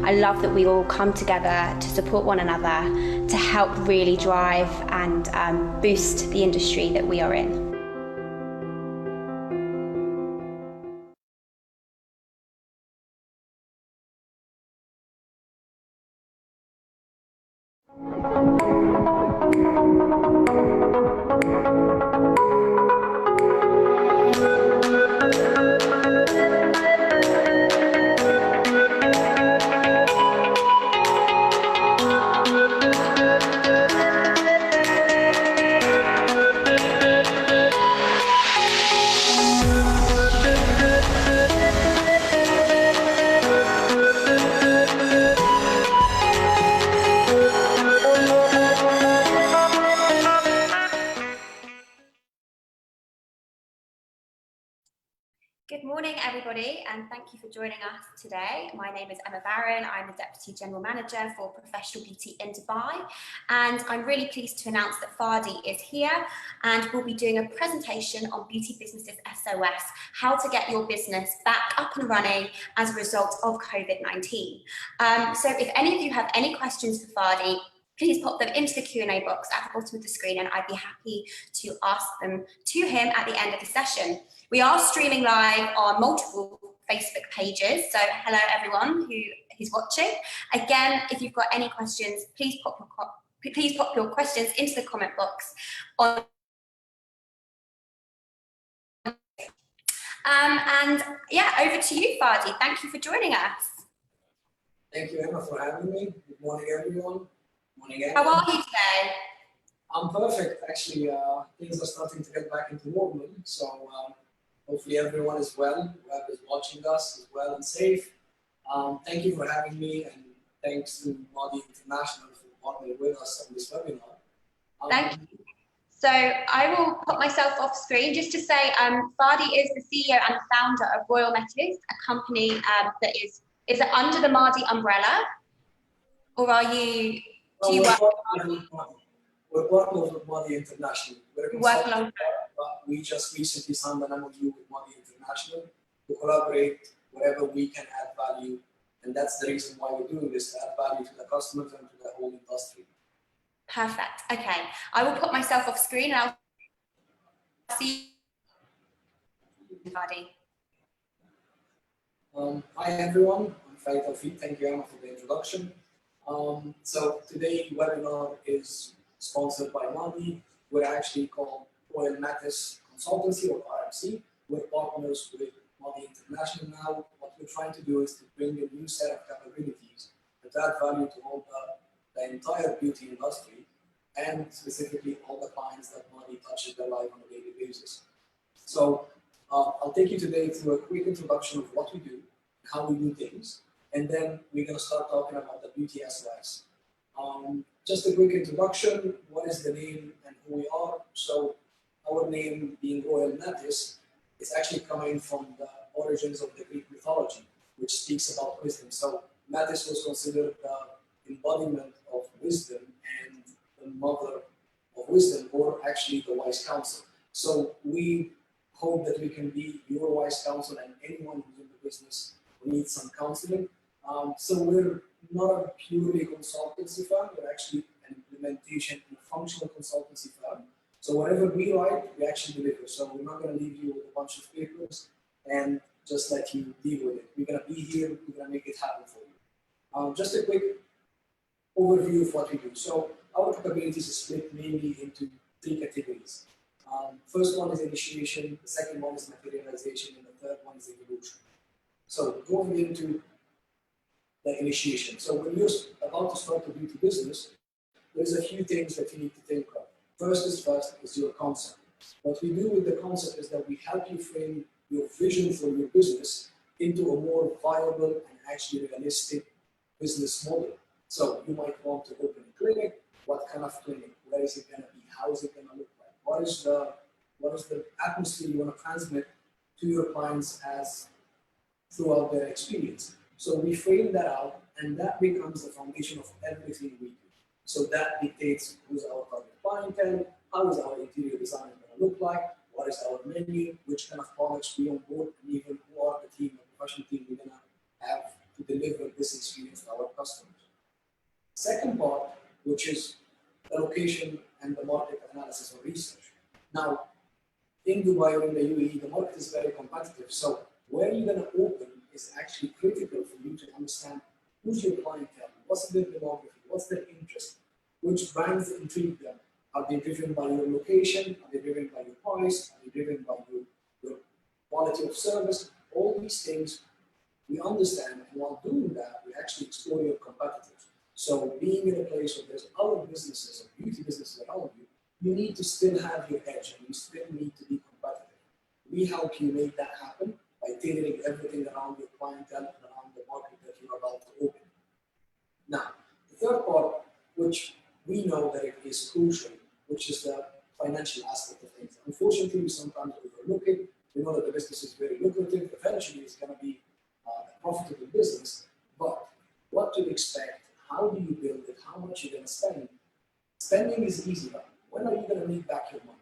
I love that we all come together to support one another to help really drive and boost the industry that we are in. Good morning, everybody, and thank you for joining us today. My name is Emma Barron. I'm the Deputy General Manager for Professional Beauty in Dubai, and I'm really pleased to announce that Fady is here and we'll be doing a presentation on Beauty Businesses SOS, how to get your business back up and running as a result of COVID-19. So if any of you have any questions for Fady, please pop them into the Q&A box at the bottom of the screen and I'd be happy to ask them to him at the end of the session. We are streaming live on multiple Facebook pages, so hello everyone who is watching. Again, if you've got any questions, please pop your questions into the comment box. And yeah, over to you, Fady. Thank you for joining us. Thank you, Emma, for having me. Good morning, everyone. Morning, Emma. How are you today? I'm perfect, actually. Things are starting to get back into normal, so hopefully everyone is well, whoever is watching us is well and safe. Thank you for having me, and thanks to Madi International for partnering with us on this webinar. Thank you. So I will put myself off screen just to say Fady is the CEO and founder of Royal Metis, a company that is it under the Madi umbrella, or are you? No, we're partners with Madi International. We're a consultant, but we just recently signed an MOU with Madi International to collaborate wherever we can add value, and that's the reason why we're doing this, to add value to the customers and to the whole industry. Perfect. Okay, I will put myself off screen and I'll see you, Fady. Hi everyone, I'm Fady Tawfik. Thank you, Emma, for the introduction. So today's webinar is sponsored by Madi. We're actually called Royal Metis Consultancy, or RMC. We're partners with Madi International now. What we're trying to do is to bring a new set of capabilities that add value to all the entire beauty industry, and specifically all the clients that Madi touches their life on a daily basis. So I'll take you today through a quick introduction of what we do, how we do things, and then we're going to start talking about the Beauty SOS. Just a quick introduction, what is the name and who we are. So our name being Royal Metis is actually coming from the origins of the Greek mythology, which speaks about wisdom. So Metis was considered the embodiment of wisdom and the mother of wisdom, or actually the wise counsel. So we hope that we can be your wise counsel and anyone who's in the business who needs some counseling. So we're not a purely consultancy firm, we're actually an implementation and functional consultancy firm. So whatever we write, we actually deliver. So we're not going to leave you with a bunch of papers and just let you deal with it. We're going to be here, we're going to make it happen for you. Just a quick overview of what we do. So our capabilities is split mainly into three categories. First one is initiation, the second one is materialization, and the third one is evolution. So going into the initiation. So when you're about to start a beauty business, there's a few things that you need to think of. First is your concept. What we do with the concept is that we help you frame your vision for your business into a more viable and actually realistic business model. So you might want to open a clinic. What kind of clinic? Where is it going to be? How is it going to look like? What is the atmosphere you want to transmit to your clients as throughout their experience? So we frame that out, and that becomes the foundation of everything we do. So that dictates who's our target clientele, how is our interior design going to look like, what is our menu, which kind of products we on board, and even who are the team, the professional team we're going to have to deliver this experience to customers. Second part, which is the location and the market analysis or research. Now, in Dubai or in the UAE, the market is very competitive. So where you're going to open is actually critical for you to understand who's your clientele, what's their demography, what's their interest, which brands intrigue them. Are they driven by your location? Are they driven by your price? Are they driven by your quality of service? All these things we understand, and while doing that, we actually explore your competitors. So being in a place where there's other businesses or beauty businesses around you, you need to still have your edge and you still need to be competitive. We help you make that happen by tailoring everything around your clientele and around the market that you're about to open. Now, the third part, which we know that it is crucial, which is the financial aspect of things. Unfortunately, we sometimes overlook it. We know that the business is very lucrative. Eventually, it's going to be a profitable business. But what to expect? How do you build it? How much you're going to spend? Spending is easy, but when are you going to make back your money?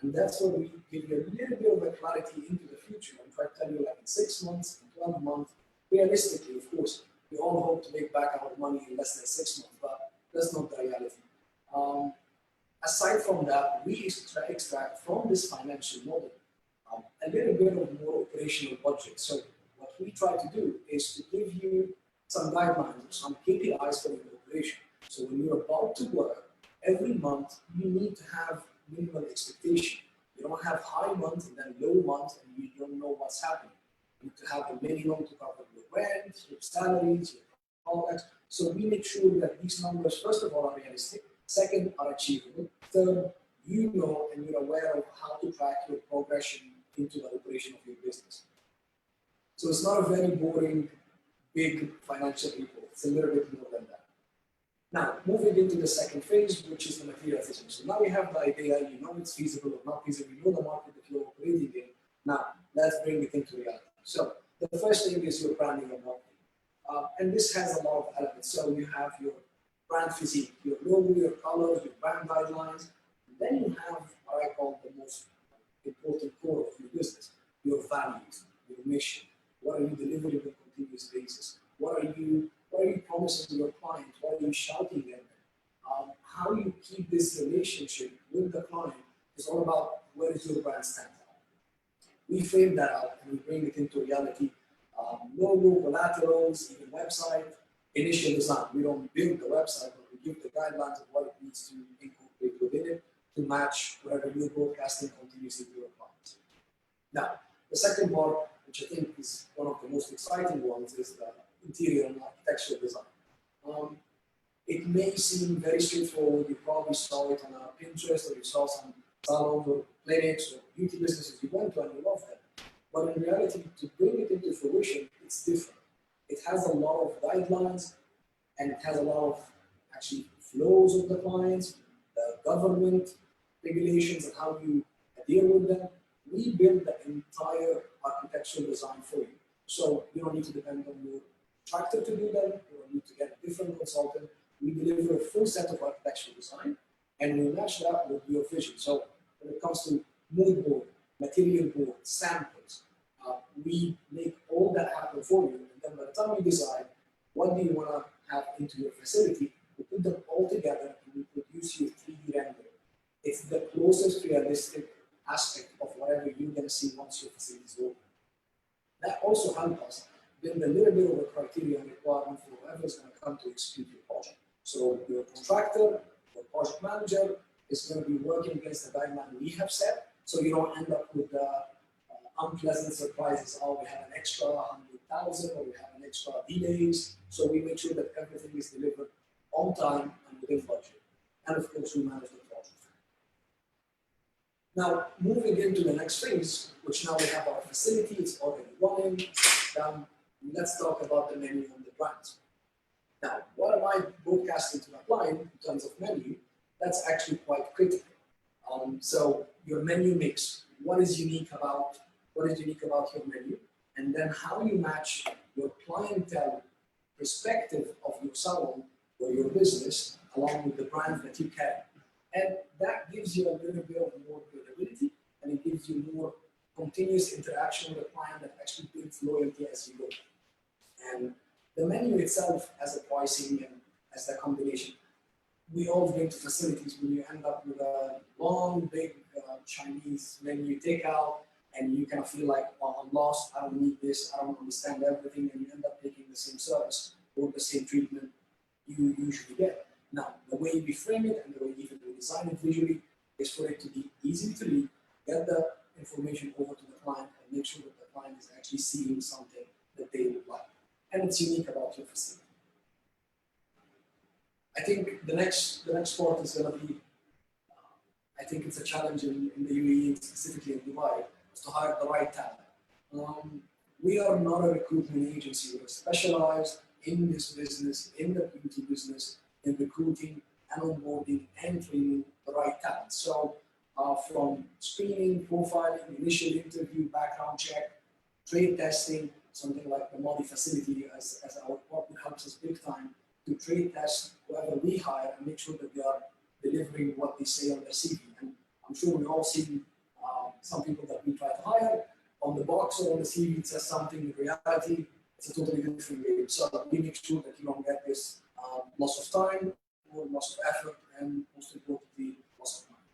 And that's where we give you a little bit of a clarity into the future and try to tell you, like, in 6 months, in 12 months, realistically, of course, we all hope to make back our money in less than 6 months, but that's not the reality. Aside from that, we extract from this financial model a little bit of more operational budget. So what we try to do is to give you some guidelines or some KPIs for your operation. So when you're about to work, every month you need to have minimal expectation. You don't have high month and then low month and you don't know what's happening. You need to have a minimum to cover your rent, your salaries, your products. So we make sure that these numbers, first of all, are realistic. Second, are achievable. Third, you know and you're aware of how to track your progression into the operation of your business. So it's not a very boring, big financial report. It's a little bit more than that. Now, moving into the second phase, which is the materialization. So now we have the idea, you know it's feasible or not feasible, you know the market that you're operating in. Now, let's bring it into reality. So the first thing is your branding and marketing. And this has a lot of elements. So you have your brand physique, your logo, your colors, your brand guidelines. And then you have what I call the most important core of your business, your values, your mission. What are you delivering on a continuous basis? What are you promising to your client? What are you shouting at them? How you keep this relationship with the client is all about where is your brand stand out. We frame that out and we bring it into reality. Logo, collaterals, even website, initial design. We don't build the website, but we give the guidelines of what it needs to incorporate within it to match whatever you're broadcasting continuously to your clients. Now, the second part, which I think is one of the most exciting ones, is the interior and architectural design. It may seem very straightforward. You probably saw it on Pinterest, or you saw some salons or clinics or beauty businesses you went to and you love them. But in reality, to bring it into fruition, it's different. It has a lot of guidelines and it has a lot of actually flows of the clients, the government regulations and how you deal with them. We build the entire architectural design for you. So you don't need to depend on your contractor to do that. You don't need to get a different consultant. We deliver a full set of architectural design and we match that with your vision. So when it comes to mood board, material board, samples, we make all that happen for you. And then by the time you decide what do you want to have into your facility, we put them all together and we produce you 3D render. It's the closest realistic aspect of whatever you're going to see once your facility is open. That also helps us build a little bit of a criteria and requirement for whoever is going to come to execute your project. So your contractor, your project manager is going to be working against the guideline we have set, so you don't end up with unpleasant surprises. Oh, we have an extra 100,000 or we have an extra delays. So we make sure that everything is delivered on time and within budget. And of course, we manage the project. Now, moving into the next phase, which now we have our facility, it's already running, it's done. Let's talk about the menu and the brands. Now, what am I broadcasting to my client in terms of menu? That's actually quite critical. So your menu mix, what is unique about your menu, and then how you match your clientele perspective of your salon or your business along with the brand that you carry. And that gives you a little bit of more credibility, and it gives you more continuous interaction with the client that actually builds loyalty as you go. And the menu itself as a pricing and as the combination. We all been to facilities when you end up with a long, big Chinese menu takeout, and you kind of feel like, well, I'm lost, I don't need this, I don't understand everything, and you end up taking the same service or the same treatment you usually get. Now, the way we frame it and the way even we design it visually is for it to be easy to read, get the information over to the client, and make sure that the client is actually seeing something that they would like. And it's unique about your facility. I think the next part is going to be, I think it's a challenge in the UAE, specifically in Dubai, is to hire the right talent. We are not a recruitment agency. We're specialized in this business, in the beauty business, in recruiting and onboarding and training the right talent. So from screening, profiling, initial interview, background check, trade testing, something like the Modi facility as our partner helps us big time to trade test whoever we hire and make sure that they are delivering what they say on their CV. And I'm sure we've all seen some people that we try to hire. On the box or on the CV, it says something. In reality, it's a totally different game. So we make sure that you don't get this loss of time or loss of effort and most importantly, loss of money.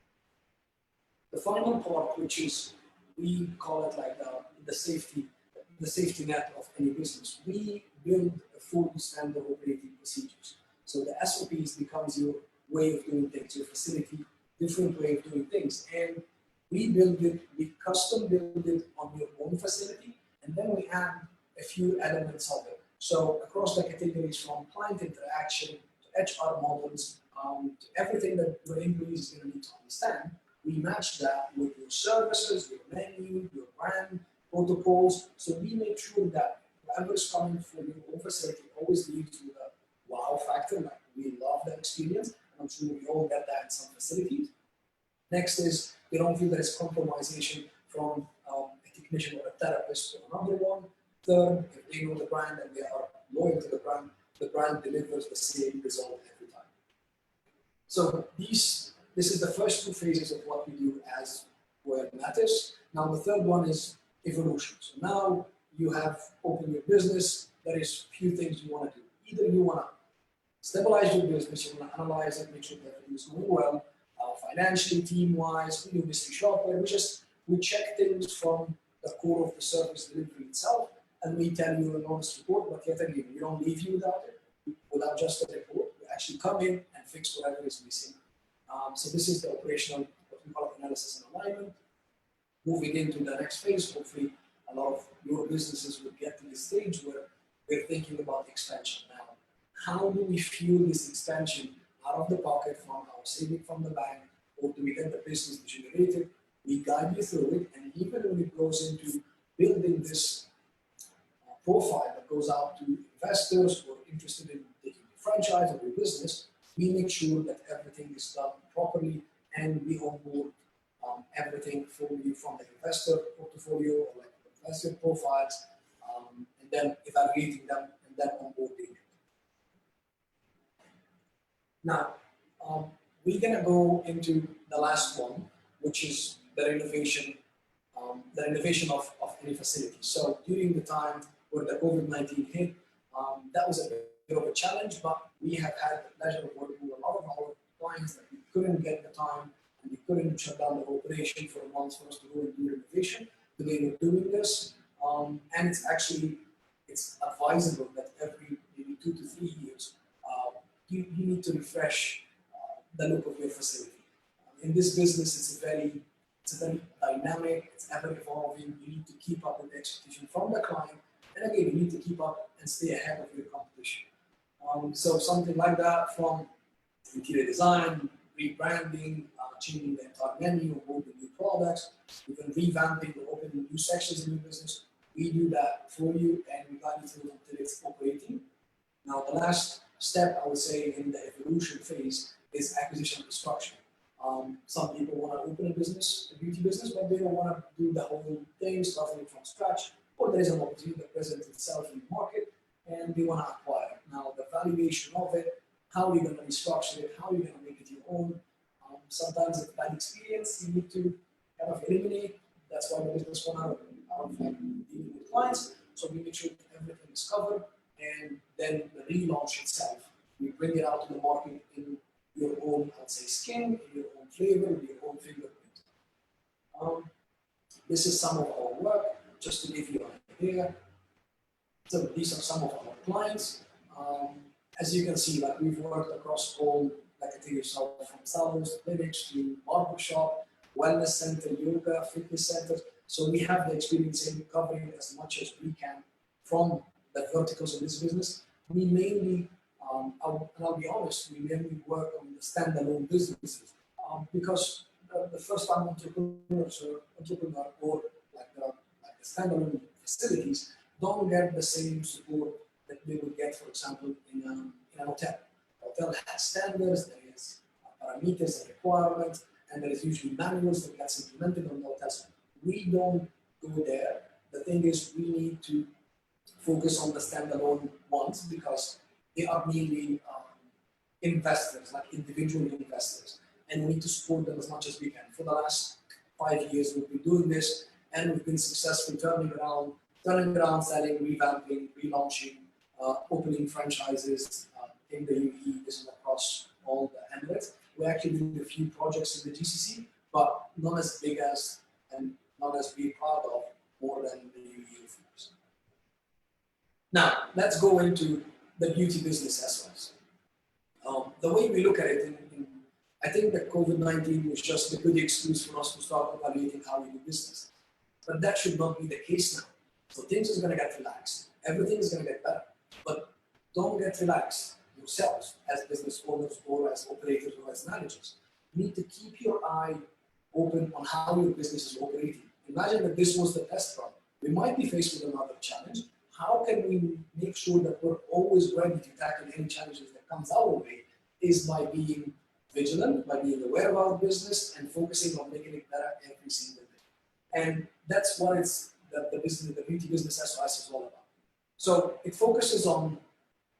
The final part, which is, we call it like the safety net of any business. We build a full standard operating procedures. So the SOPs becomes your way of doing things, your facility, different way of doing things. And we build it, we custom build it on your own facility, and then we add a few elements of it. So across the categories from client interaction to HR models, to everything that your employees is going to need to understand, we match that with your services, your menu, your brand, protocols. So we make sure that whoever's coming from your own facility always leaves with a wow factor, like we love that experience. And I'm sure we all get that in some facilities. Next is, we don't feel there is compromisation from a technician or a therapist to another one. Third, if they know the brand and they are loyal to the brand delivers the same result every time. So this is the first two phases of what we do as well Metis. Now the third one is evolution. So now you have opened your business. There is few things you want to do. Either you want to stabilize your business, you want to analyze it, make sure that everything is going well, financially, team-wise, we do mystery shopware. We check things from the core of the service delivery itself, and we tell you an honest report, but yet again, we don't leave you without it, without just a report. We actually come in and fix whatever is missing. So this is the operational, what we call analysis and alignment. Moving into the next phase, hopefully a lot of your businesses will get to the stage where we're thinking about expansion now. How do we fuel this expansion out of the pocket from our saving from the bank, or do we get the business generated? We guide you through it, and even when it goes into building this profile that goes out to investors who are interested in taking the franchise of your business, we make sure that everything is done properly and we onboard everything for you from the investor portfolio or like investor profiles, and then evaluating them and then onboarding. Now, we're going to go into the last one, which is the renovation of any facility. So during the time where the COVID-19 hit, that was a bit of a challenge, but we have had the pleasure of working with a lot of our clients that we couldn't get the time and we couldn't shut down the operation for a month for us to go and do renovation. Today we're doing this, and it's advisable that every maybe 2 to 3 years, you need to refresh the look of your facility. In this business, it's a very dynamic, it's ever evolving. You need to keep up with the expectation from the client, and again, you need to keep up and stay ahead of your competition. So something like that, from interior design, rebranding, changing the entire menu, opening new products, even revamping or opening new sections in your business. We do that for you, and we guide you through until it's operating. Now, the last step, I would say, in the evolution phase is acquisition and construction. Some people want to open a business, a beauty business, but they don't want to do the whole thing, starting from scratch, or there is an opportunity that presents itself in the market, and they want to acquire it. Now, the valuation of it, how are you going to restructure it, how are you going to make it your own? Sometimes it's a bad experience, you need to kind of eliminate. That's why the business one out of dealing with clients. So we make sure that everything is covered. and then the relaunch itself, we bring it out to the market in your own, I'd say, skin, in your own flavor, with your own fingerprint. This is some of our work, just to give you an idea. So these are some of our clients. As you can see, like we've worked across all, like I think you saw, from salons, clinics to barbershop, wellness center, yoga, fitness centers. So we have the experience in covering as much as we can from the verticals of this business. We mainly, I'll be honest, we mainly work on the standalone businesses because the first-time entrepreneur or like the standalone facilities don't get the same support that they would get, for example, in a hotel. The hotel has standards, there is parameters and requirements, and there is usually manuals that gets implemented on the hotels. We don't go there. The thing is, we need to focus on the standalone ones because they are mainly investors, like individual investors, and we need to support them as much as we can. For the last 5 years, we've been doing this, and we've been successful turning around, selling, revamping, relaunching, opening franchises in the UAE. This is across all the Emirates. We actually did a few projects in the GCC, but not as big as and not as be proud of more than the UAE, of course. Now, let's go into the beauty business SOS. The way we look at it, I think that COVID-19 was just a good excuse for us to start evaluating how we do business. But that should not be the case now. So things are going to get relaxed. Everything is going to get better. But don't get relaxed yourselves as business owners or as operators or as managers. You need to keep your eye open on how your business is operating. Imagine that this was the test run. We might be faced with another challenge. How can we make sure that we're always ready to tackle any challenges that comes our way is by being vigilant, by being aware of our business and focusing on making it better every single day. And that's what the beauty business SOS is all about. So it focuses on,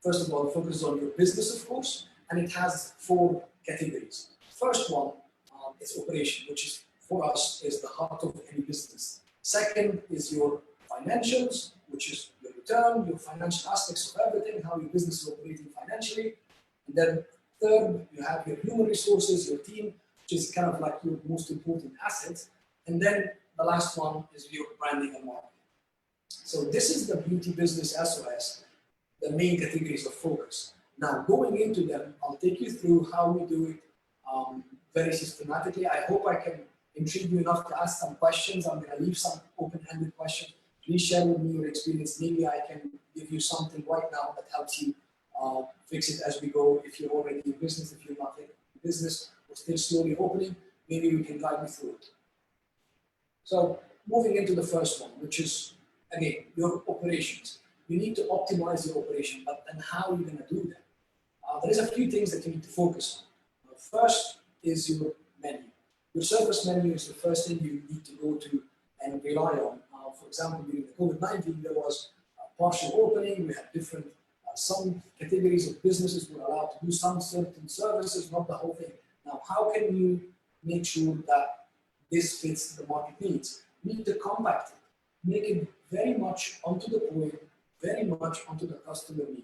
first of all, it focuses on your business, of course, and it has 4 categories. First one is operation, which is for us is the heart of any business. Second is your financials, which is your return, your financial aspects of everything, how your business is operating financially. And then third, you have your human resources, your team, which is kind of like your most important asset. And then the last one is your branding and marketing. So this is the beauty business SOS, the main categories of focus. Now, going into them, I'll take you through how we do it very systematically. I hope I can intrigue you enough to ask some questions. I'm going to leave some open-ended questions. Please share with me your experience. Maybe I can give you something right now that helps you fix it as we go. If you're already in business, if you're not in business, we're still slowly opening, maybe we can guide you through it. So moving into the first one, which is, again, your operations. You need to optimize your operation, but then how are you going to do that? There is a few things that you need to focus on. First is your menu. Your service menu is the first thing you need to go to and rely on. For example, during the COVID-19, there was a partial opening. We had different, some categories of businesses were allowed to do some certain services, not the whole thing. Now, how can you make sure that this fits the market needs? You need to compact it, make it very much onto the point, very much onto the customer need.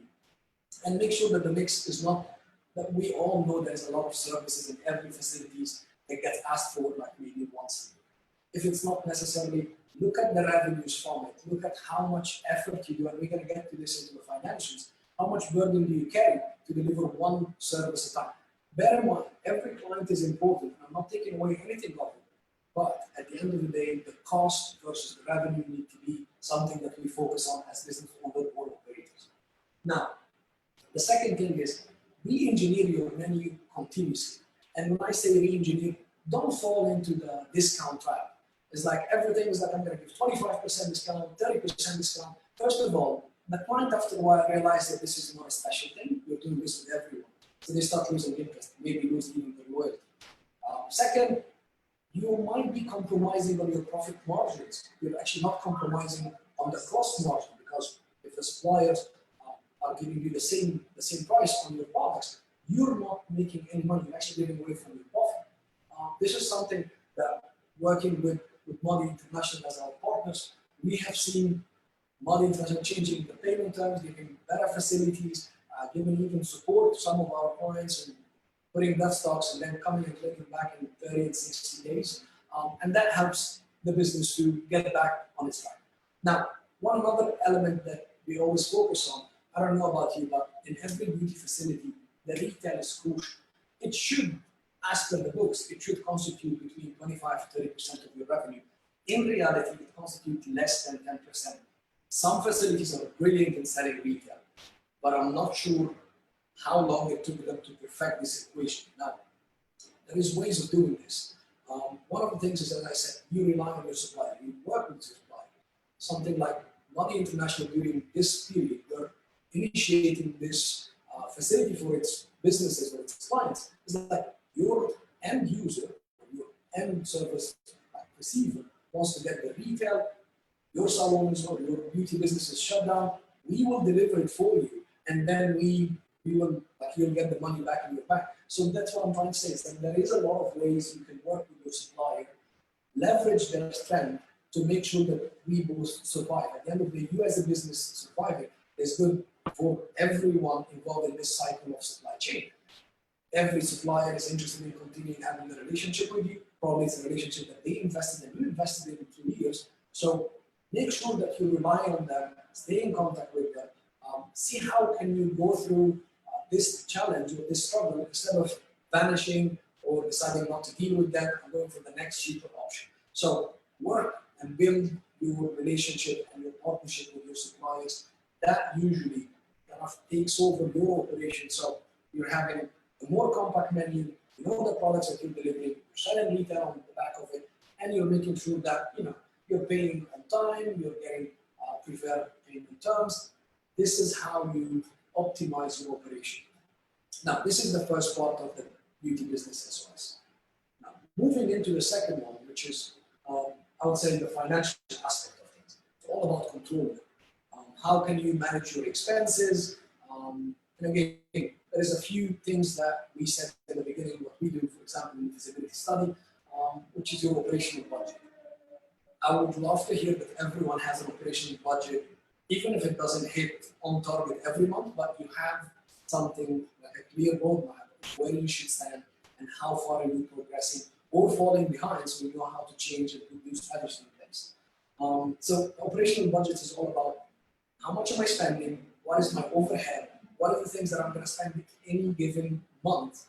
And make sure that the mix is not, that we all know there's a lot of services in every facilities that gets asked for like maybe once a year. If it's not necessarily, look at the revenues from it, look at how much effort you do, and we're going to get to this into the financials. How much burden do you carry to deliver one service at a time? Bear in mind, every client is important. I'm not taking away anything of it. But at the end of the day, the cost versus the revenue need to be something that we focus on as business owners or operators. Now, the second thing is re-engineer your menu continuously. And when I say re-engineer, don't fall into the discount trap. It's like everything is like I'm going to give 25% discount, 30% discount. First of all, the client after a while realizes that this is not a special thing. You're doing this with everyone. So they start losing interest, maybe lose even their loyalty. Second, you might be compromising on your profit margins. You're actually not compromising on the cost margin because if the suppliers are giving you the same price on your products, you're not making any money. You're actually giving away from your profit. This is something that working with Modi International as our partners, we have seen Modi International changing the payment terms, giving better facilities, giving even support to some of our clients and putting that stocks and then coming and clicking back in 30 and 60 days. And that helps the business to get back on its track. Now, one other element that we always focus on, I don't know about you, but in every beauty facility, the retail is crucial. It should, as per the books, it should constitute between 25 to 30% of your revenue. In reality, it constitutes less than 10%. Some facilities are brilliant in selling retail, but I'm not sure how long it took them to perfect this equation. Now, there is ways of doing this. One of the things is, as I said, you rely on your supplier, you work with your supplier. Something like Money International during this period, were initiating this facility for its businesses or its clients, is that your end user, your end service receiver wants to get the retail, your salons or your beauty business is shut down, we will deliver it for you, and then we will, like, you'll get the money back in your bank. So that's what I'm trying to say, is that there is a lot of ways you can work with your supplier, leverage their strength to make sure that we both survive. At the end of the day, you as a business surviving is good for everyone involved in this cycle of supply chain. Every supplier is interested in continuing having a relationship with you. Probably it's a relationship that they invested in, you invested in 2 years. So make sure that you rely on them, stay in contact with them, see how can you go through this challenge or this struggle instead of vanishing or deciding not to deal with that and going for the next cheaper option. So work and build your relationship and your partnership with your suppliers. That usually kind of takes over your operation. So you're having a more compact menu, you know the products that you're delivering, you're selling retail on the back of it, and you're making sure that you're paying on time, you're getting preferred payment terms. This is how you optimize your operation. Now, this is the first part of the beauty business SOS. Now, moving into the second one, which is, I would say, the financial aspect of things. It's all about control. How can you manage your expenses? And again, there's a few things that we said in the beginning, what we do, for example, in the feasibility study, which is your operational budget. I would love to hear that everyone has an operational budget, even if it doesn't hit on target every month, but you have something like a clear roadmap of where you should stand and how far are you progressing or falling behind, so you know how to change and put new strategies in place. So operational budget is all about how much am I spending, what is my overhead, what are the things that I'm going to spend any given month.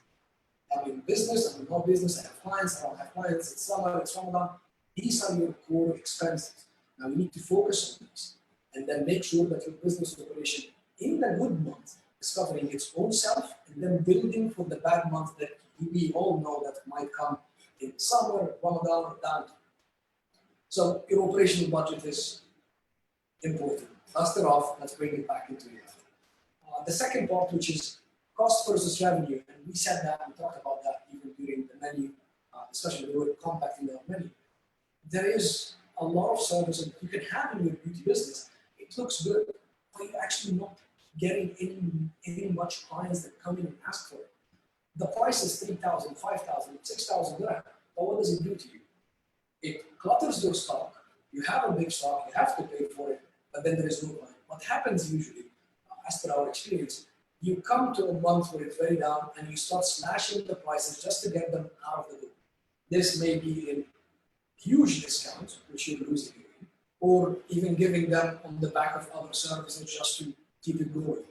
I'm in business, I'm in no business, I have clients, I don't have clients, it's summer, it's Ramadan. These are your core expenses. Now you need to focus on these and then make sure that your business operation in the good month is covering its own self and then building for the bad month that we all know that might come in summer, Ramadan, or down. So your operational budget is important. Dust it off, let's bring it back into reality. The second part, which is cost versus revenue, and we said that, we talked about that even during the menu, especially when we were compacting the menu. There is a lot of services that you can have in your beauty business. It looks good, but you're actually not getting any much clients that come in and ask for it. The price is 3,000, 5,000, 6,000 dirham, but what does it do to you? It clutters your stock. You have a big stock, you have to pay for it, but then there is no client. What happens usually, as per our experience, you come to a month where it's very down and you start slashing the prices just to get them out of the door. This may be in huge discounts, which you're losing, or even giving them on the back of other services just to keep it going.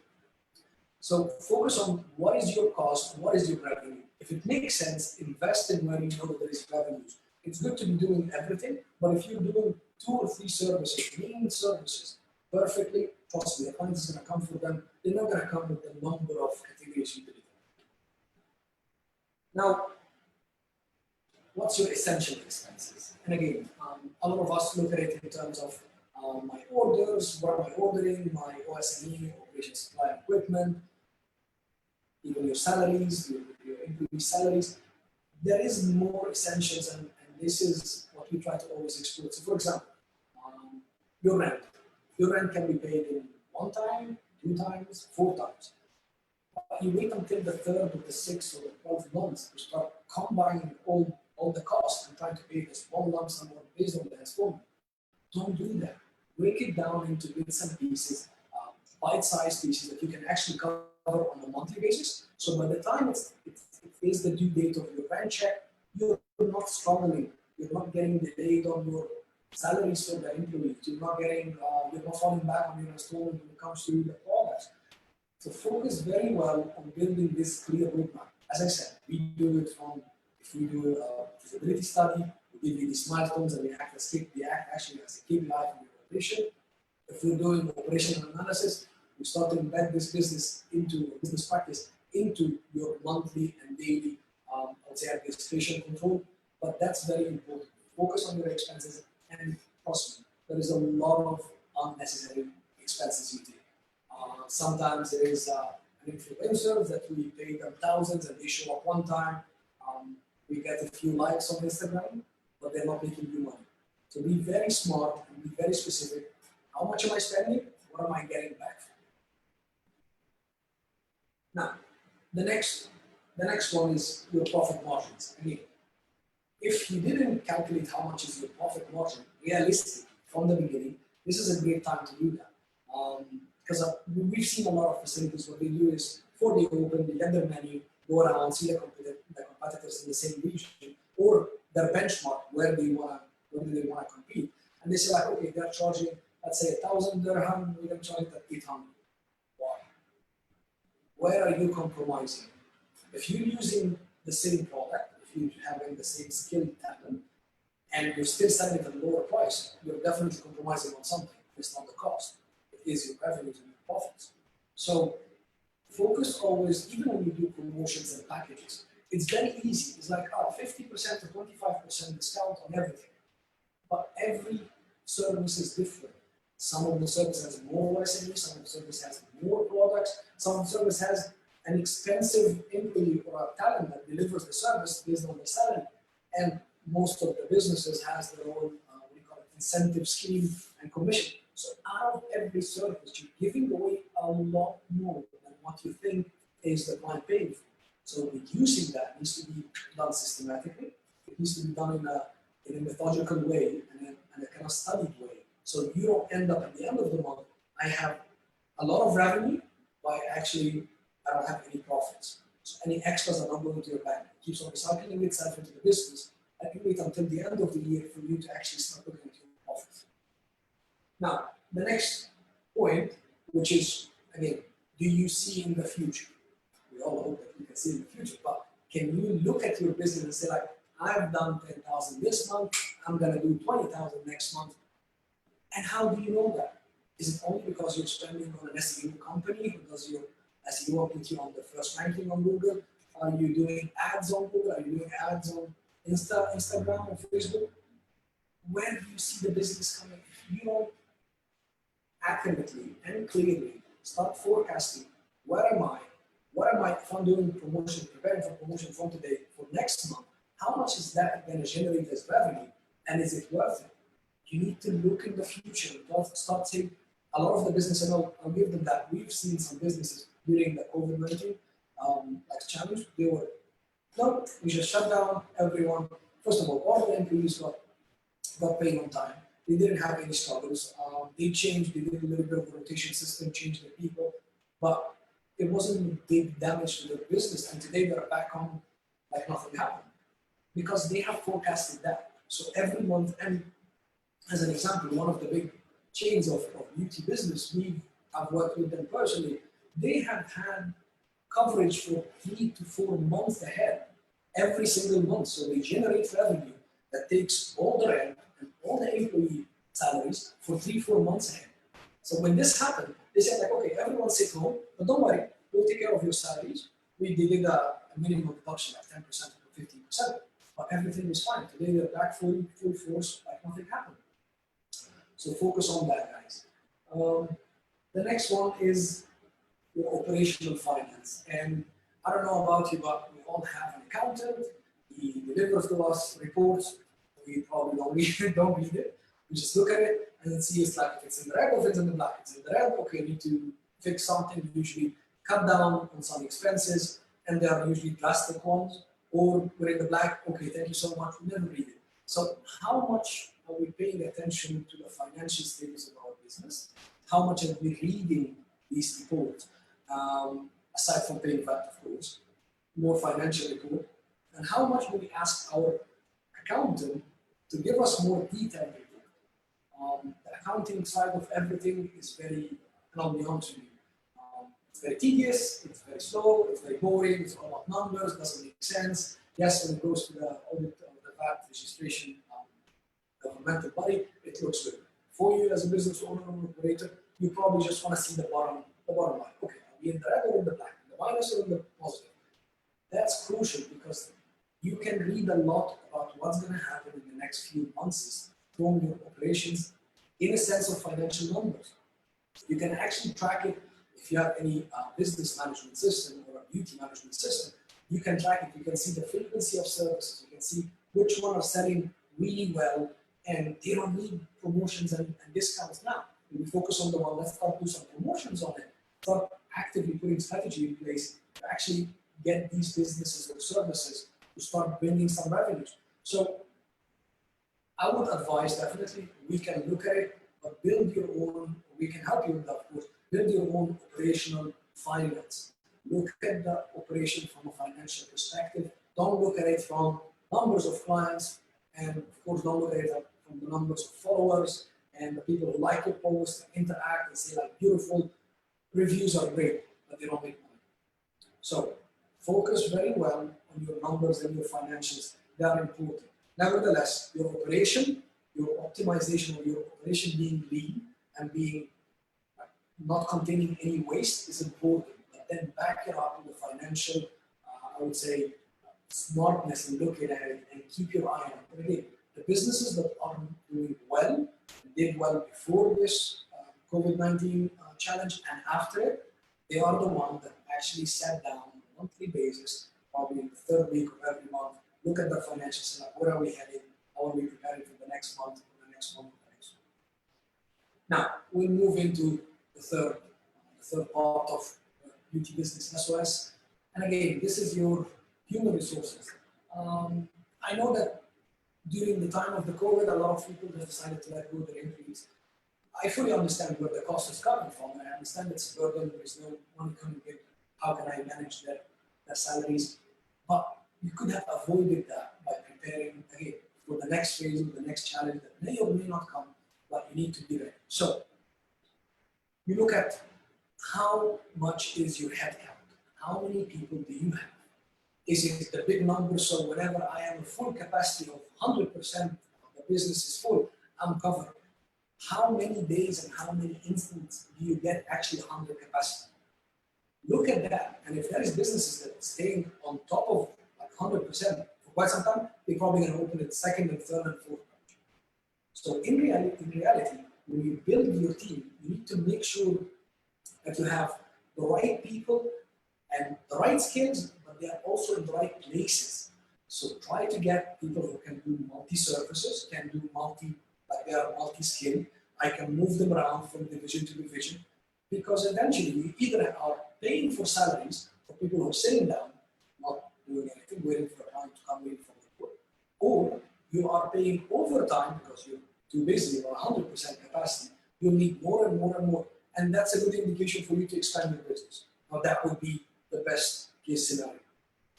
So focus on what is your cost, what is your revenue. If it makes sense, invest in where you know that there is revenues. It's good to be doing everything, but if you're doing 2 or 3 services, main services, perfectly, trust me, the client is going to come for them. They're not going to come with the number of categories you deliver. Now, what's your essential expenses? And again, a lot of us look at it in terms of my orders, what am I ordering, my OS&E, operation supply equipment, even your salaries, your employee salaries. There is more essentials, and this is what we try to always explore. So for example, your rent. Your rent can be paid in 1 time, 2 times, 4 times. But you wait until the 3rd or the 6th or the 12th month to start combining all the costs and trying to pay this one lump sum based on the installment. Don't do that. Break it down into bits and pieces. bite-sized pieces that you can actually cover on a monthly basis. So by the time it is the due date of your rent check, you're not struggling. You're not getting delayed on your salaries for the employees. You're not falling back on your installment when it comes to the products. So focus very well on building this clear roadmap. As I said, we do it if we do a feasibility study, we give you these milestones and we act actually as a KPI for your operation. If we're doing operational analysis, we start to embed this business practice into your monthly and daily, I would say, administration control. But that's very important. Focus on your expenses, and trust me, there is a lot of unnecessary expenses you take. Sometimes there is an influencer that we pay them thousands and they show up one time. We get a few likes on Instagram, but they're not making you money. So be very smart and be very specific. How much am I spending? What am I getting back? Now, the next one is your profit margins. Again, if you didn't calculate how much is your profit margin realistic from the beginning, this is a great time to do that. Because we've seen a lot of facilities, what they do is before they open, they get their menu, go around, see the competitors in the same region or their benchmark where do they want to compete, and they say like, okay, they're charging, let's say 1,000 dirham, we're going to charge at 800. Why? Where are you compromising? If you're using the same product, if you're having the same skill talent, and you're still selling it at a lower price, you're definitely compromising on something. It's not the cost. It is your revenues and your profits. So focus always, even when you do promotions and packages, it's very easy. It's like 50% to 25% discount on everything. But every service is different. Some of the service has more SME, some of the service has more products, some of the service has an expensive employee or a talent that delivers the service based on the salary. And most of the businesses has their own incentive scheme and commission. So out of every service, you're giving away a lot more than what you think is the client paying for. So reducing that needs to be done systematically. It needs to be done in a methodical way and a kind of studied way. So you don't end up at the end of the month, I have a lot of revenue, but I don't have any profits. So any extras are not going to your bank. It keeps on recycling itself into the business. And you wait until the end of the year for you to actually start looking at your profits. Now, the next point, which is, again, do you see in the future? We all hope that you can see in the future, but can you look at your business and say like, I've done 10,000 this month, I'm gonna do 20,000 next month. And how do you know that? Is it only because you're spending on an SEO company, or does your SEO put you on the first ranking on Google? Are you doing ads on Google? Are you doing ads on Instagram or Facebook? Where do you see the business coming? If you don't accurately and clearly start forecasting, where am I? What am I, if I'm doing promotion, preparing for promotion from today for next month, how much is that going to generate as revenue? And is it worth it? You need to look in the future. Start saying, a lot of the business, and I'll give them that. We've seen some businesses during the COVID-19 challenge. They were, no, we just shut down everyone. First of all the employees got paid on time. They didn't have any struggles. They did a little bit of a rotation system, changed the people, but it wasn't a big damage to their business. And today they're back on like nothing happened because they have forecasted that. So every month, and as an example, one of the big chains of beauty business, I've worked with them personally, they have had coverage for 3 to 4 months ahead, every single month. So they generate revenue that takes all the rent and all the employee salaries for 3-4 months ahead. So when this happened, they said like, okay, everyone sit home, but don't worry, we'll take care of your salaries. We did a minimum deduction like 10% or 15%, but everything was fine. Today they're back full force, like nothing happened. So focus on that, guys. The next one is your operational finance. And I don't know about you, but we all have an accountant. He delivers to us reports. We probably don't read it. We just look at it and then see it's like if it's in the red or if it's in the black. It's in the red, okay, I need to fix something, usually cut down on some expenses, and they are usually drastic ones. Or we're in the black, okay, thank you so much, we never read it. So how much are we paying attention to the financial status of our business? How much are we reading these reports. Aside from paying VAT, of course, more financial report, and how much do we ask our accountant to give us more detailed report? The accounting side of everything is very, and I'll be honest with you, it's very tedious, it's very slow, it's very boring, it's all about numbers, doesn't make sense. Yes, when it goes to the audit of the VAT registration governmental body, it looks good. For you as a business owner or operator, you probably just want to see the bottom line. Okay, are we in the red or in the black, in the minus or in the positive? That's crucial because you can read a lot about what's going to happen in the next few months from your operations in a sense of financial numbers. You can actually track it if you have any business management system or a beauty management system. You can track it. You can see the frequency of services. You can see which one are selling really well and they don't need promotions and discounts now. We focus on the one, let's start doing some promotions on it. Start actively putting strategy in place to actually get these businesses or services to start bringing some revenues. So I would advise definitely we can look at it, but build your own, we can help you with that, of course, build your own operational finance. Look at the operation from a financial perspective. Don't look at it from numbers of clients, and of course don't look at it from the numbers of followers and the people who like your post and interact and say like beautiful reviews are great, but they don't make money. So focus very well on your numbers and your financials. They are important. Nevertheless, your operation, your optimization of your operation being lean and being not containing any waste is important. But then back it up with the financial, I would say, smartness and look at it and keep your eye on it. But again, the businesses that are doing well, did well before this COVID-19 challenge and after it, they are the ones that actually sat down on a monthly basis, probably in the third week of every month, look at the financial setup, where are we heading, how are we preparing for the next month, or the next month, or the next month. Now, we'll move into the third part of beauty business SOS. And again, this is your human resources. I know that during the time of the COVID, a lot of people have decided to let go their employees. I fully understand where the cost is coming from. I understand it's a burden, there's no money coming in. How can I manage their salaries? But you could have avoided that by preparing, again, for the next phase, the next challenge that may or may not come, but you need to be ready. So, you look at how much is your headcount? How many people do you have? Is it the big number? So whenever I am a full capacity of 100% of the business is full, I'm covered. How many days and how many instances do you get actually 100 capacity? Look at that. And if there is businesses that are staying on top of like 100% for quite some time, they're probably going to open it second and third and fourth branch. So in reality, when you build your team, you need to make sure that you have the right people and the right skills, but they are also in the right places. So try to get people who can do multi-services, can do like they are multi-skilled. I can move them around from division to division, because eventually you either are paying for salaries for people who are sitting down, not doing anything, waiting for a client to come in from the court, or you are paying overtime because you're too busy or 100% capacity. You need more and more and more. And that's a good indication for you to expand your business. Now that would be the best case scenario.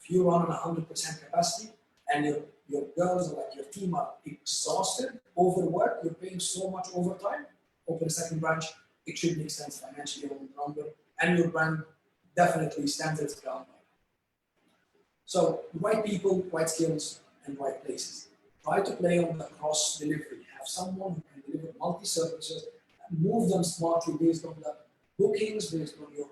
If you run on 100% capacity and your girls or like your team are exhausted, overworked, you're paying so much overtime, open a second branch, it should make sense financially on the number, and your brand definitely stands its ground. So right people, right skills, and right places. Try to play on the cross delivery. Have someone who can deliver multi-services, move them smartly based on the bookings, based on your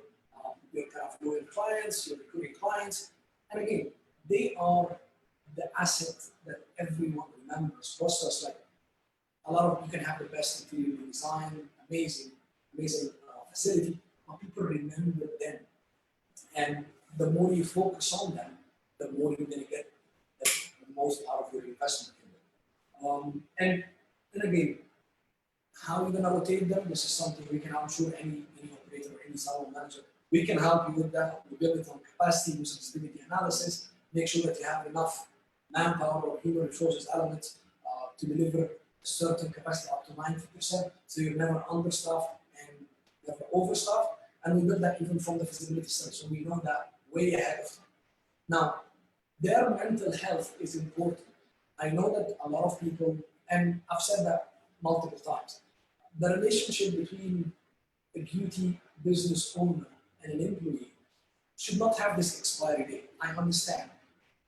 kind of loyal clients, your recruiting clients. And again, they are the asset that everyone remembers. Trust us, like a lot of you can have the best interior design, amazing facility, but people remember them. And the more you focus on them, the more you're going to get the most out of your investment in them. And again, how you're going to rotate them, this is something we can, I'm sure any operator or any salon manager, we can help you with that. We build it on capacity, usability analysis, make sure that you have enough manpower or human resources elements to deliver a certain capacity up to 90%, so you're never understaffed and never overstaffed. And we built that even from the feasibility study, so we know that way ahead of time. Now, their mental health is important. I know that a lot of people, and I've said that multiple times, the relationship between a beauty business owner and an employee should not have this expiry date. I understand.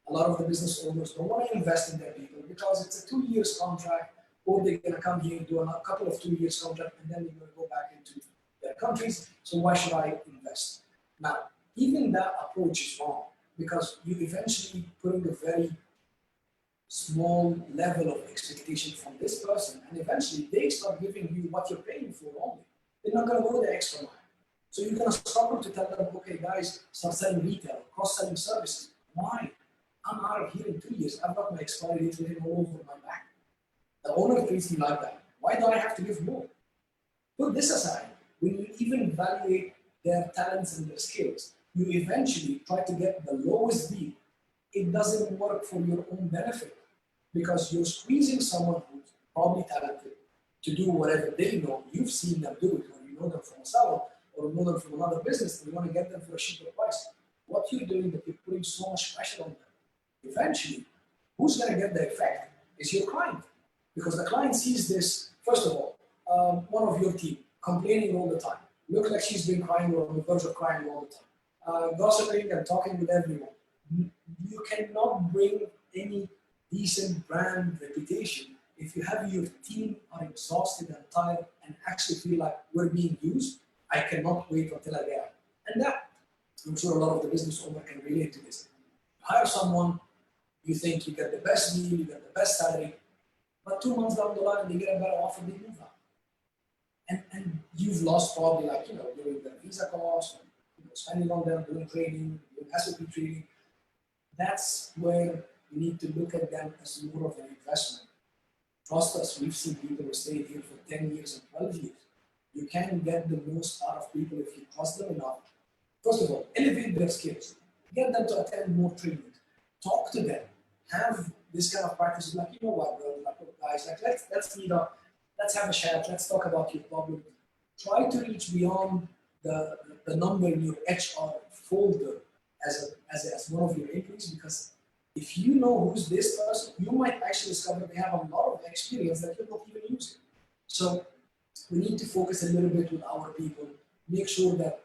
A lot of the business owners don't want to invest in their people because it's a 2 years contract, or they're going to come here and do a couple of 2 years contract, and then they're going to go back into their countries. So why should I invest? Now, even that approach is wrong because you eventually putting a very small level of expectation from this person, and eventually they start giving you what you're paying for only. They're not going to go the extra mile. So you're going to struggle to tell them, okay, guys, start selling retail, cross-selling services. Why? I'm out of here in 2 years. I've got my expiry date written all over my back. The owner treats me like that. Why do I have to give more? Put this aside. When you even evaluate their talents and their skills, you eventually try to get the lowest deal. It doesn't work for your own benefit because you're squeezing someone who's probably talented to do whatever they know. You've seen them do it, or you know them from a salon, or you know them from another business, and you want to get them for a cheaper price. What you're doing is that you're putting so much pressure on them. Eventually, who's going to get the effect is your client. Because the client sees this, first of all, one of your team complaining all the time. Looks like she's been crying or on the verge of crying all the time. Gossiping and talking with everyone. You cannot bring any decent brand reputation if you have your team are exhausted and tired and actually feel like we're being used. I cannot wait until I get out. And that, I'm sure a lot of the business owner can relate to this. You hire someone, you think you get the best deal, you get the best salary, but 2 months down the line, they get a better offer, they move out. And you've lost probably doing the visa costs, spending on them, doing training, doing SOP training. That's where you need to look at them as more of an investment. Trust us, we've seen people who stayed here for 10 years and 12 years. You can get the most out of people if you trust them enough. First of all, elevate their skills. Get them to attend more trainings. Talk to them. Have this kind of practice, like, you know what, bro, like, look, guys, like, let's meet up, let's have a chat, let's talk about your problem. Try to reach beyond the number in your HR folder as one of your employees, because if you know who's this person, you might actually discover they have a lot of experience that you're not even using. So we need to focus a little bit with our people, make sure that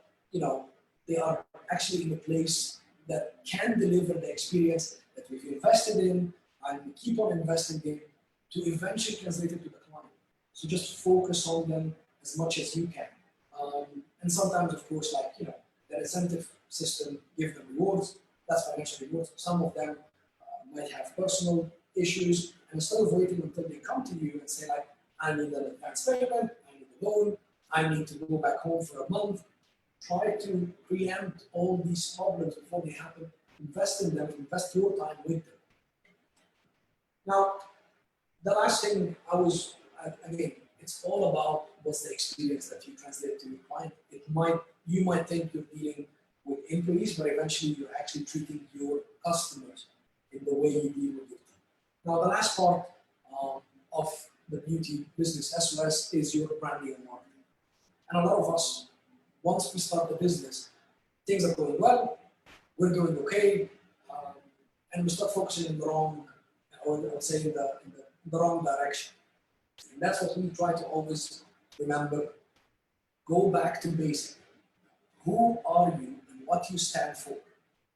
they are actually in a place that can deliver the experience that we've invested in and we keep on investing in to eventually translate it to the client. So just focus on them as much as you can. And sometimes, of course, the incentive system, give them rewards, that's financial rewards. Some of them might have personal issues, and instead of waiting until they come to you and say, like, I need an advance payment, I need a loan, I need to go back home for a month, try to preempt all these problems before they happen. Invest in them, invest your time with them. Now, the last thing again, it's all about what's the experience that you translate to your client. You might think you're dealing with employees, but eventually you're actually treating your customers in the way you deal with your team. Now, the last part of the beauty business SOS is your branding and marketing. And a lot of us, once we start the business, things are going well, we're doing okay, and we start focusing in the wrong, or let's say in the wrong direction. And that's what we try to always remember. Go back to basic. Who are you and what you stand for?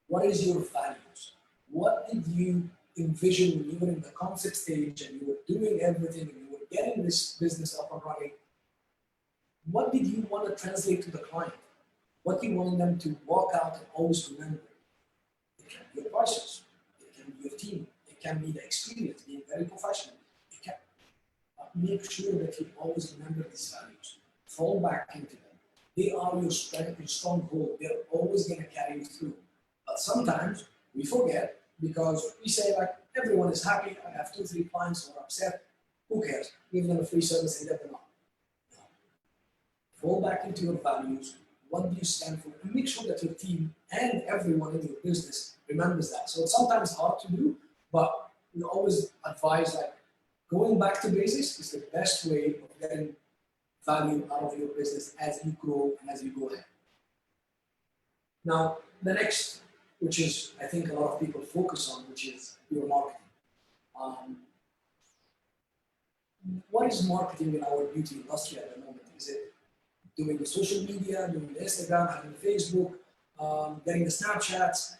What is your values? What did you envision when you were in the concept stage and you were doing everything and you were getting this business up and running? What did you want to translate to the client? What do you want them to walk out and always remember? It can be your prices, it can be your team, it can be the experience, being very professional. It can make sure that you always remember these values. Fall back into them. They are your strength, your stronghold. They're always going to carry you through. But sometimes we forget because we say, like, everyone is happy. I have 2, 3 clients who are upset. Who cares? Give them a free service and get them out. Fall back into your values. What do you stand for? And make sure that your team and everyone in your business remembers that. So it's sometimes hard to do, but we always advise, like, going back to basics is the best way of getting value out of your business as you grow and as you go ahead. Now, the next, which is I think a lot of people focus on, which is your marketing. Um, what is marketing in our beauty industry at the moment? Is it doing the social media, doing the Instagram, having the Facebook, getting the Snapchats?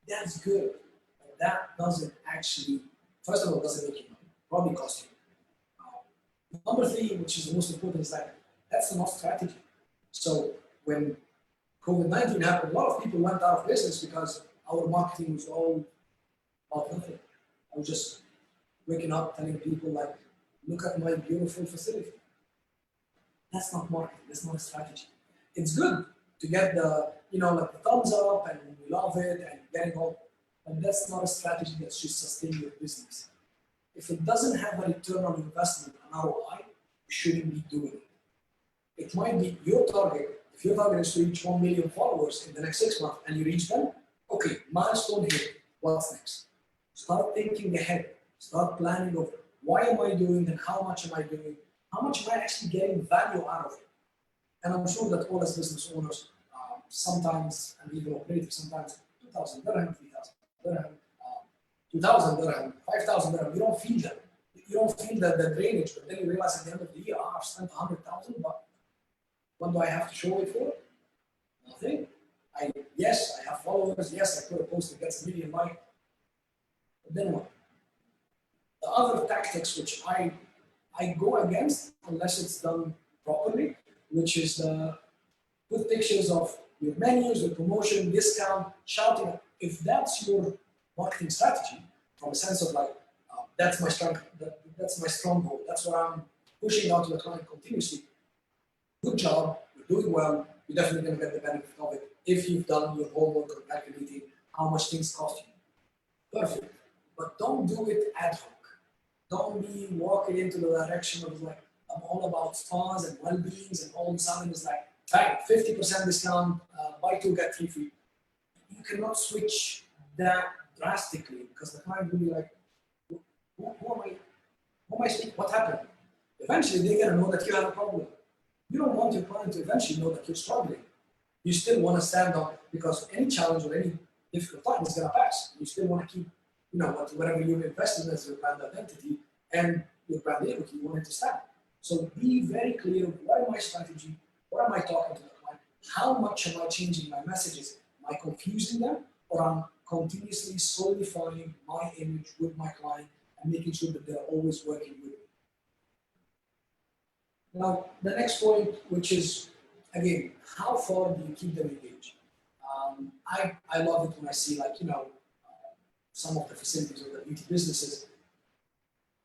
That's good. But that doesn't actually, first of all, doesn't make you money. Probably cost you. Number three, which is the most important, is that that's not strategy. So when COVID-19 happened, a lot of people went out of business because our marketing was all about nothing. I was just waking up telling people like, look at my beautiful facility. That's not marketing, that's not a strategy. It's good to get the, like the thumbs up and we love it and getting all, but that's not a strategy that should sustain your business. If it doesn't have a return on investment, an ROI, you shouldn't be doing it. It might be your target. If your target is to reach 1 million followers in the next 6 months and you reach them, okay, milestone hit, what's next? Start thinking ahead. Start planning of why am I doing and how much am I doing? How much am I actually getting value out of it? And I'm sure that all as business owners, sometimes, and even operators, sometimes 2,000 dirham, 3,000 dirham, 2,000 dirham, 5,000 dirham, you don't feel that. You don't feel the drainage, but then you realize at the end of the year, I've spent 100,000, but what do I have to show it for? Nothing. Yes, I have followers. Yes, I put a post that gets a million likes. But then what? The other tactics which I go against, unless it's done properly, which is put pictures of your menus, your promotion, discount, shouting. If that's your marketing strategy, from a sense of like, that's my stronghold. That's what I'm pushing out to the client continuously. Good job, you're doing well, you're definitely going to get the benefit of it if you've done your homework or calculating how much things cost you. Perfect. But don't do it ad hoc. Don't be walking into the direction of like, I'm all about spas and well-beings, and all of a sudden it's like, bang, 50% discount, buy two, get three free. You cannot switch that drastically because the client will be like, who am I speaking? What happened? Eventually they're going to know that you have a problem. You don't want your client to eventually know that you're struggling. You still want to stand up because any challenge or any difficult time is going to pass. You still want to keep, whatever you've invested in as your brand identity and your brand equity, you want it to stand. So be very clear, what is my strategy? What am I talking to the client? How much am I changing my messages? Am I confusing them? Or I'm continuously solidifying my image with my client and making sure that they're always working with me. Now, the next point, which is, again, how far do you keep them engaged? I love it when I see, some of the facilities or the beauty businesses,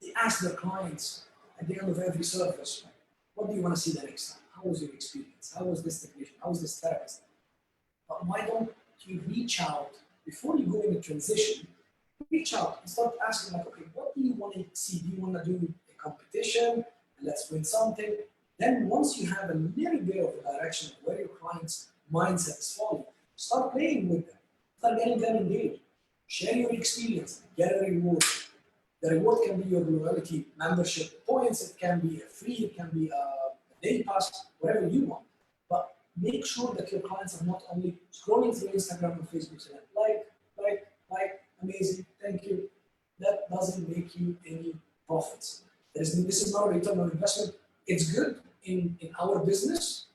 they ask their clients at the end of every service, what do you want to see the next time? How was your experience? How was this technician? How was this therapist? But why don't you reach out before you go into transition? Reach out and start asking, like, okay, what do you want to see? Do you want to do a competition? Let's win something. Then once you have a little bit of a direction of where your client's mindset is falling, start playing with them. Start getting them engaged. Share your experience. Get a reward. The reward can be your loyalty membership points. It can be a free. It can be a day pass, whatever you want. But make sure that your clients are not only scrolling through Instagram and Facebook saying, like, amazing, thank you. That doesn't make you any profits. This is not a return on investment. It's good in our business,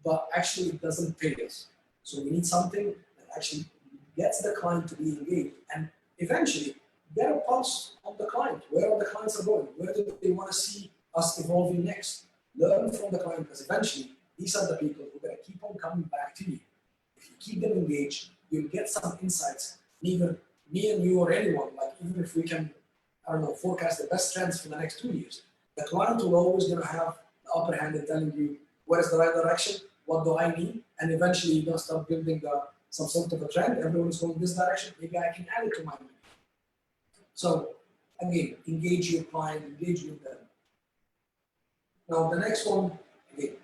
but actually it doesn't pay us. So we need something that actually gets the client to be engaged and eventually get a pulse of the client. Where are the clients are going? Where do they want to see us evolving next? Learn from the client because eventually these are the people who are going to keep on coming back to you. If you keep them engaged, you'll get some insights. Neither me and you or anyone, like even if we can, forecast the best trends for the next 2 years, the client will always going to have the upper hand in telling you what is the right direction, what do I need, and eventually you're going to start building some sort of a trend. Everyone is going this direction, maybe I can add it to my need. So again, engage your client, engage with them. Now the next one, again,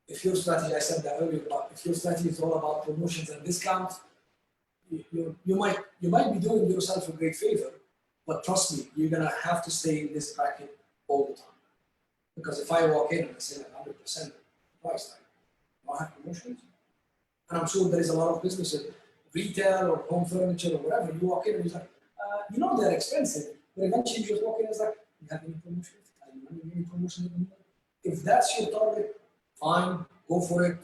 if your strategy, I said that earlier, but if your strategy is all about promotions and discounts, you might be doing yourself a great favor, but trust me, you're gonna have to stay in this bracket all the time. Because if I walk in and I say 100% price tag, do I have promotions? And I'm sure there is a lot of businesses, retail or home furniture or whatever, you walk in and it's like, you know they're expensive, but eventually you just walk in and it's like, you have any promotion? Are you running any promotion at the moment? If that's your target, fine, go for it.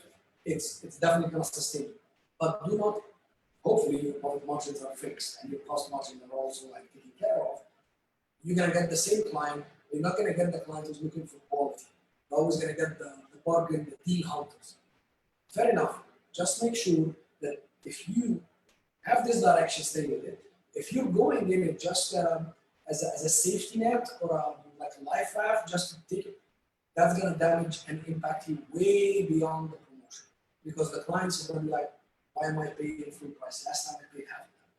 It's definitely going to sustain. But do not, hopefully your profit margins are fixed and your cost margins are also like taken care of. You're going to get the same client. You're not going to get the client who's looking for quality. You're always going to get the bargain, the deal hunters. Fair enough. Just make sure that if you have this direction, stay with it. If you're going in it just as a safety net or like a life raft, just to take it, that's going to damage and impact you way beyond the promotion. Because the clients are going to be like, why am I paying full price? Last time I paid half of that.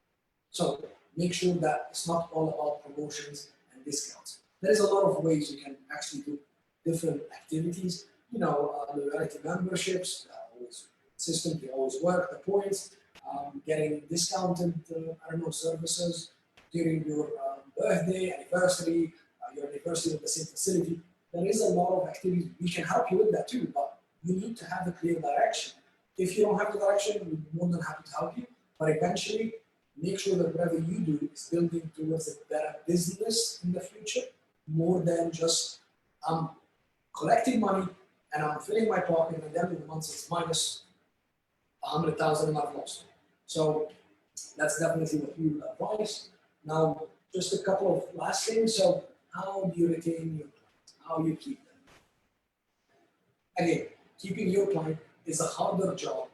So make sure that it's not all about promotions and discounts. There's a lot of ways you can actually do different activities. You know, loyalty memberships, system, they always work, the points, getting discounted, services during your birthday, anniversary, your anniversary of the same facility. There is a lot of activities. We can help you with that too, but you need to have a clear direction. If you don't have the direction, we're more than happy to help you. But eventually, make sure that whatever you do is building towards a better business in the future, more than just collecting money and I'm filling my pocket and at the end of the month it's minus 100,000 and I've lost. So that's definitely what we would advise. Now, just a couple of last things. So how do you retain your clients? How you keep them? Again, keeping your client is a harder job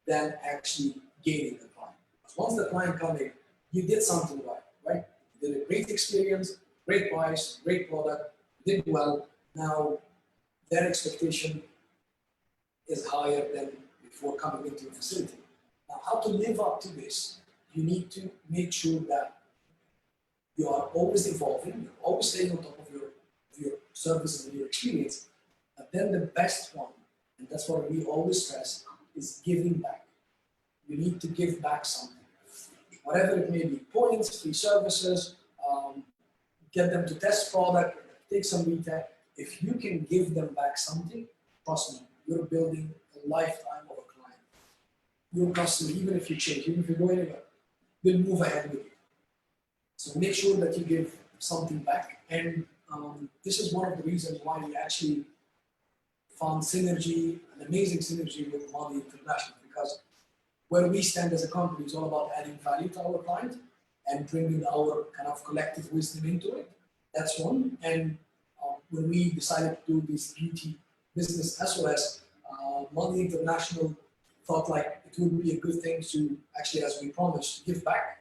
than actually gaining the client. Once the client comes in, you did something right? You did a great experience, great price, great product, did well. Now, their expectation is higher than before coming into your facility. Now, how to live up to this? You need to make sure that you are always evolving, you're always staying on top of your services and your experience. But then the best one, and that's what we always stress, is giving back. You need to give back something. Whatever it may be, points, free services, get them to test product, take some retail. If you can give them back something, trust me, you're building a lifetime of a client. Your customer, even if you change, even if you go anywhere, will move ahead with you. So make sure that you give something back. And this is one of the reasons why we actually found synergy, an amazing synergy with Mali International, because where we stand as a company is all about adding value to our client and bringing our kind of collective wisdom into it. That's one. And when we decided to do this beauty business SOS, Mali International thought like it would be a good thing to actually, as we promised, give back.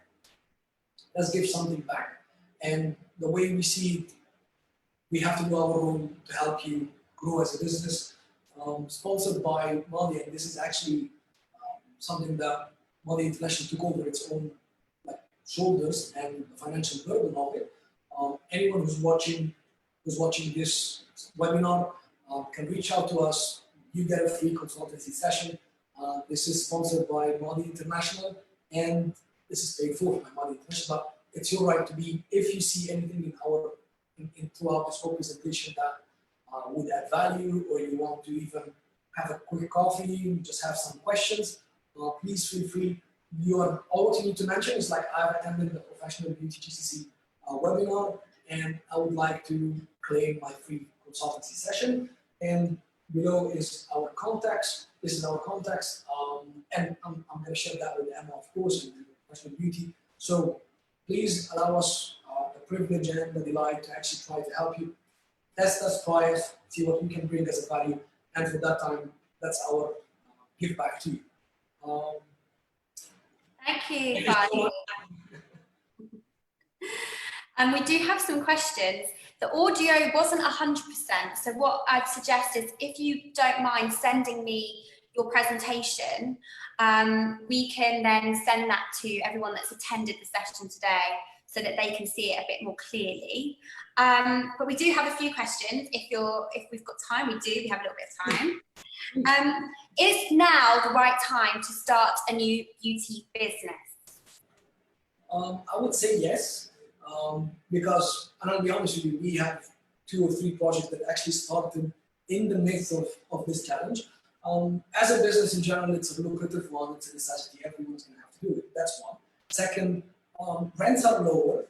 Let's give something back. And the way we see it, we have to do our own to help you grow as a business. Sponsored by Mali, and this is actually something that Mali International took over its own shoulders and the financial burden of it. Anyone who's watching this webinar can reach out to us. You get a free consultancy session. This is sponsored by Mali International, and this is paid for by Mali International. But it's your right to be, if you see anything throughout this whole presentation that would add value, or you want to even have a quick coffee, just have some questions, please feel free. All what you need to mention is like, I've attended the Professional Beauty GCC webinar, and I would like to claim my free consultancy session. And below is our contacts. This is our contacts, and I'm going to share that with Emma, of course, and Professional Beauty. So please allow us the privilege and the delight to actually try to help you. Test us, try us, see what we can bring as a value, and for that time, that's our give back to you. Thank you, Fady. And we do have some questions. The audio wasn't 100%, so what I'd suggest is, if you don't mind sending me your presentation, we can then send that to everyone that's attended the session today so that they can see it a bit more clearly. But we do have a few questions. If we've got time, we have a little bit of time. Is now the right time to start a new beauty business? I would say yes, because, and I'll be honest with you, we have 2 or 3 projects that actually started in the midst of this challenge. As a business in general, it's a lucrative one, it's a necessity, everyone's going to have to do it. That's one. Second, rents are lower,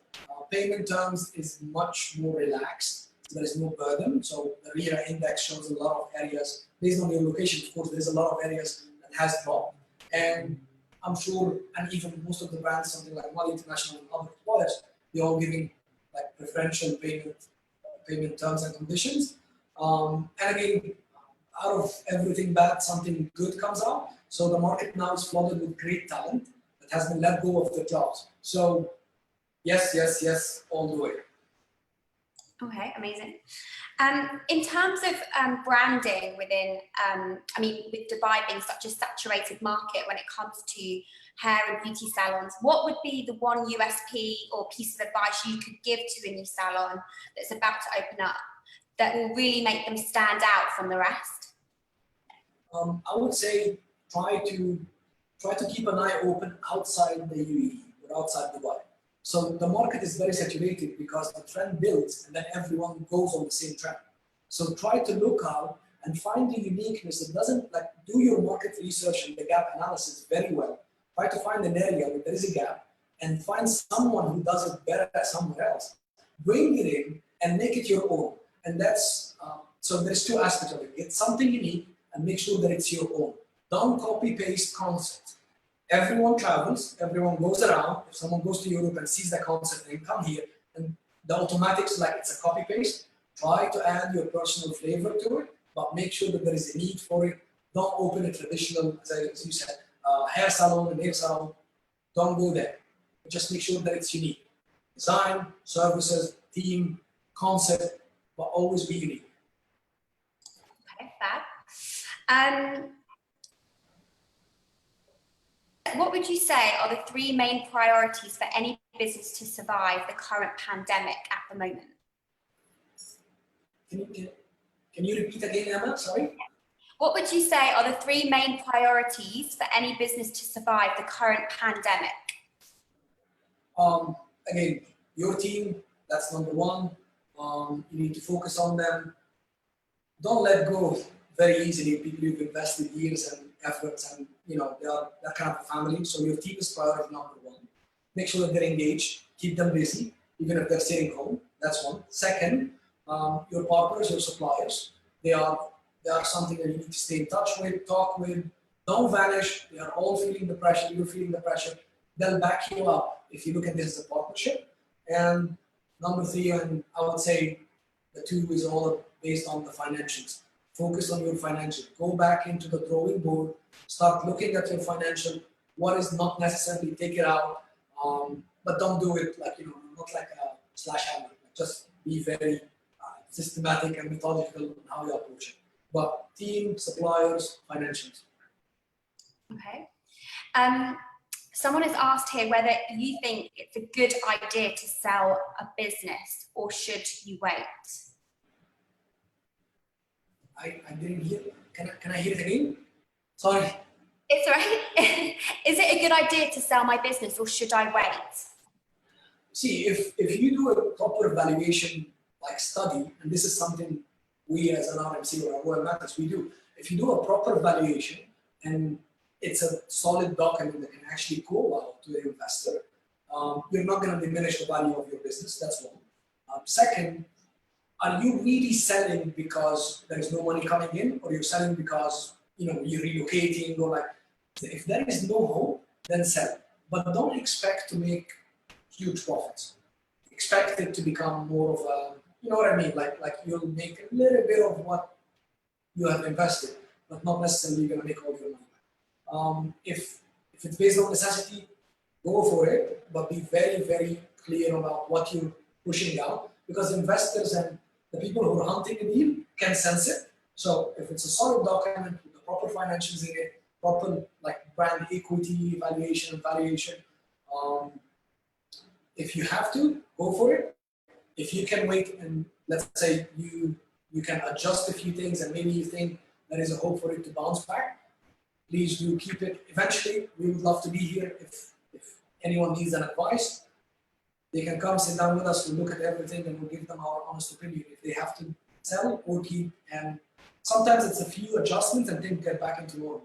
payment terms is much more relaxed, so there is no burden. So the RERA index shows a lot of areas, based on your location, of course, there's a lot of areas that has dropped. And I'm sure, and even most of the brands, something like Mali International and other suppliers, they're all giving like preferential payment terms and conditions. And again, out of everything bad, something good comes out. So the market now is flooded with great talent that has been let go of their jobs. So yes, yes, yes, all the way. Okay, amazing. In terms of branding within, I mean, with Dubai being such a saturated market when it comes to hair and beauty salons, what would be the one USP or piece of advice you could give to a new salon that's about to open up that will really make them stand out from the rest? I would say try to keep an eye open outside the UAE or outside Dubai. So the market is very saturated because the trend builds and then everyone goes on the same trend. So try to look out and find the uniqueness. It doesn't like do your market research and the gap analysis very well. Try to find an area where there is a gap and find someone who does it better somewhere else. Bring it in and make it your own. And that's so there's two aspects of it. Get something unique and make sure that it's your own. Don't copy paste concepts. Everyone travels, everyone goes around. If someone goes to Europe and sees the concept and come here, and the automatics like it's a copy paste, try to add your personal flavor to it, but make sure that there is a need for it. Don't open a traditional, as you said, hair salon and nail salon. Don't go there. Just make sure that it's unique. Design, services, team, concept, but always be unique. Okay, fab. What would you say are the three main priorities for any business to survive the current pandemic at the moment? Can you repeat again, Emma? Sorry? What would you say are the three main priorities for any business to survive the current pandemic? Again, your team, that's number one. You need to focus on them. Don't let go very easily. People you've invested years and efforts and they're kind of a family. So your team is priority number one. Make sure that they're engaged, keep them busy, even if they're staying home. That's one. Second, your partners, your suppliers, they are something that you need to stay in touch with, talk with. Don't vanish. They are all feeling the pressure. You're feeling the pressure. They'll back you up if you look at this as a partnership. And number three, and I would say the two is all based on the financials. Focus on your financial. Go back into the drawing board. Start looking at your financial. What is not necessarily, take it out. But don't do it like, not like a slash hammer. Just be very systematic and methodical in how you approach it. But team, suppliers, financials. Okay. Someone has asked here whether you think it's a good idea to sell a business or should you wait? I didn't hear. Can I hear it again? Sorry. It's all right. Is it a good idea to sell my business or should I wait? See, if you do a proper valuation like study, and this is something we as an RMC or a Royal Metis, we do. If you do a proper valuation and it's a solid document that can actually go out to the investor, you're not going to diminish the value of your business. That's one. Second, are you really selling because there is no money coming in, or you're selling because you're relocating, or like if there is no hope, then sell. But don't expect to make huge profits. Expect it to become more of a, you know what I mean? Like you'll make a little bit of what you have invested, but not necessarily going to make all your money. If it's based on necessity, go for it, but be very, very clear about what you're pushing out, because investors and the people who are hunting a deal can sense it. So if it's a solid document with the proper financials in it, proper like brand equity, valuation, if you have to, go for it. If you can wait and let's say you can adjust a few things and maybe you think there is a hope for it to bounce back, please do keep it. Eventually, we would love to be here if anyone needs an advice. They can come sit down with us to look at everything and we'll give them our honest opinion if they have to sell or keep and sometimes it's a few adjustments and things get back into normal.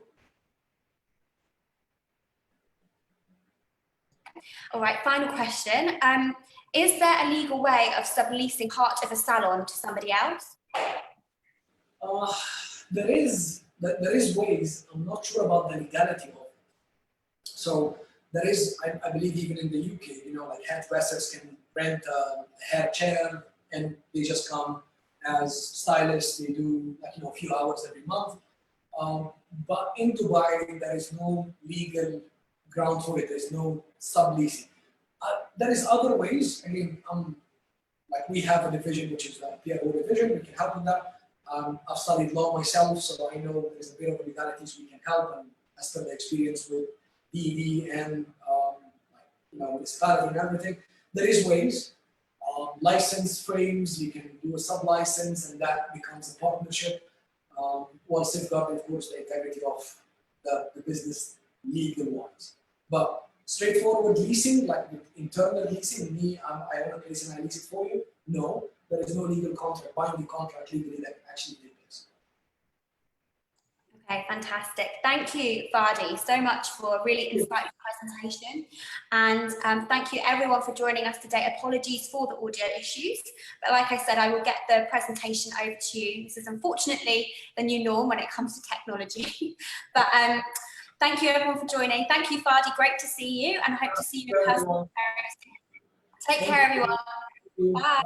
All right, final question. Is there a legal way of subleasing part of a salon to somebody else? There is ways. I'm not sure about the legality of it. So there is, I believe, even in the UK, you know, like hairdressers can rent a hair chair and they just come as stylists. They do, like, you know, a few hours every month. But in Dubai, there is no legal ground for it. There's no subleasing. There is other ways. I mean, like we have a division which is the PRO division. We can help with that. I've studied law myself, so I know there's a bit of legalities we can help, and as per the experience with DD and you know, municipality and everything, there is ways. License frames, you can do a sub-license, and that becomes a partnership. While safeguarding, of course, the integrity of the business legal-wise. But straightforward leasing, like with internal leasing, I own a place and I lease it for you. No, there is no legal contract, binding contract legally that actually takes place. Okay, fantastic. Thank you, Fady, so much for a really insightful presentation. And thank you everyone for joining us today. Apologies for the audio issues, but like I said, I will get the presentation over to you. This is unfortunately the new norm when it comes to technology. But thank you everyone for joining. Thank you, Fady, great to see you, and I hope to see you in person very soon. Take care, everyone. Bye.